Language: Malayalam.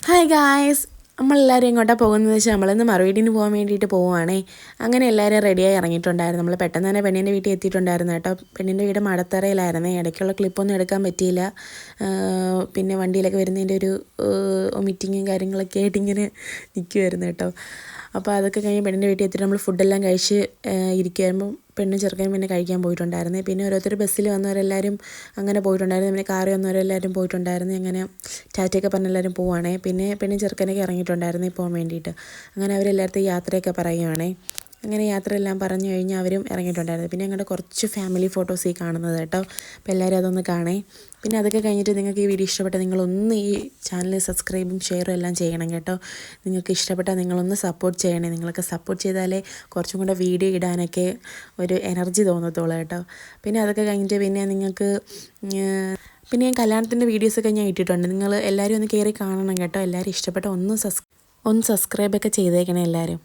ഹായ് ഗായ്സ്, നമ്മളെല്ലാവരും എങ്ങോട്ടാണ് പോകുന്നത് വെച്ചാൽ നമ്മളിന്ന് മറുവീടിന് പോകാൻ വേണ്ടിയിട്ട് പോവുകയാണേ. അങ്ങനെ എല്ലാവരും റെഡിയായി ഇറങ്ങിയിട്ടുണ്ടായിരുന്നു. നമ്മൾ പെട്ടെന്ന് തന്നെ പെണ്ണിൻ്റെ വീട്ടിൽ എത്തിയിട്ടുണ്ടായിരുന്നു കേട്ടോ. പെണ്ണിൻ്റെ വീട് മടത്തറയിലായിരുന്നേ. ഇടയ്ക്കുള്ള ക്ലിപ്പൊന്നും എടുക്കാൻ പറ്റിയില്ല. പിന്നെ വണ്ടിയിലൊക്കെ വരുന്നതിൻ്റെ ഒരു മീറ്റിങ്ങും കാര്യങ്ങളൊക്കെ ആയിട്ട് ഇങ്ങനെ നിൽക്കുമായിരുന്നു കേട്ടോ. അപ്പോൾ അതൊക്കെ കഴിഞ്ഞ് പെണ്ണിൻ്റെ വീട്ടിൽ എത്തിയിട്ട് നമ്മൾ ഫുഡെല്ലാം കഴിച്ച് ഇരിക്കുമ്പോൾ പെണ്ണും ചെറുക്കനും പിന്നെ കഴിക്കാൻ പോയിട്ടുണ്ടായിരുന്നു. പിന്നെ ഓരോരുത്തർ ബസ്സിൽ വന്നവരെല്ലാവരും അങ്ങനെ പോയിട്ടുണ്ടായിരുന്നു. പിന്നെ കാറിൽ വന്നവരെല്ലാവരും പോയിട്ടുണ്ടായിരുന്നു. അങ്ങനെ ടാറ്റയൊക്കെ പറഞ്ഞ് എല്ലാവരും പോവുകയാണേ. പിന്നെ പെണ്ണും ചെറുക്കനൊക്കെ ഇറങ്ങിയിട്ടുണ്ടായിരുന്നു പോകാൻ വേണ്ടിയിട്ട്. അങ്ങനെ അവരെല്ലായിടത്തും യാത്രയൊക്കെ പറയുകയാണേ. അങ്ങനെ യാത്രയെല്ലാം പറഞ്ഞു കഴിഞ്ഞ് അവരും ഇറങ്ങിയിട്ടുണ്ടായിരുന്നു. പിന്നെ ഞങ്ങളുടെ കുറച്ച് ഫാമിലി ഫോട്ടോസ് ഈ കാണുന്നത് കേട്ടോ. അപ്പോൾ എല്ലാവരും അതൊന്ന് കാണേ. പിന്നെ അതൊക്കെ കഴിഞ്ഞിട്ട് നിങ്ങൾക്ക് ഈ വീഡിയോ ഇഷ്ടപ്പെട്ടാൽ നിങ്ങളൊന്ന് ഈ ചാനൽ സബ്സ്ക്രൈബും ഷെയറും എല്ലാം ചെയ്യണം കേട്ടോ. നിങ്ങൾക്ക് ഇഷ്ടപ്പെട്ടാൽ നിങ്ങളൊന്ന് സപ്പോർട്ട് ചെയ്യണേ. നിങ്ങളൊക്കെ സപ്പോർട്ട് ചെയ്താലേ കുറച്ചും കൂടെ വീഡിയോ ഇടാനൊക്കെ ഒരു എനർജി തോന്നത്തുള്ളൂ കേട്ടോ. പിന്നെ അതൊക്കെ കഴിഞ്ഞിട്ട് പിന്നെ നിങ്ങൾക്ക് പിന്നെ ഞാൻ കല്യാണത്തിൻ്റെ വീഡിയോസൊക്കെ ഞാൻ ഇട്ടിട്ടുണ്ട്. നിങ്ങൾ എല്ലാവരും ഒന്ന് കയറി കാണണം കേട്ടോ. എല്ലാവരും ഇഷ്ടപ്പെട്ട ഒന്ന് സബ്സ്ക്രൈബൊക്കെ ചെയ്തേക്കണേ എല്ലാവരും.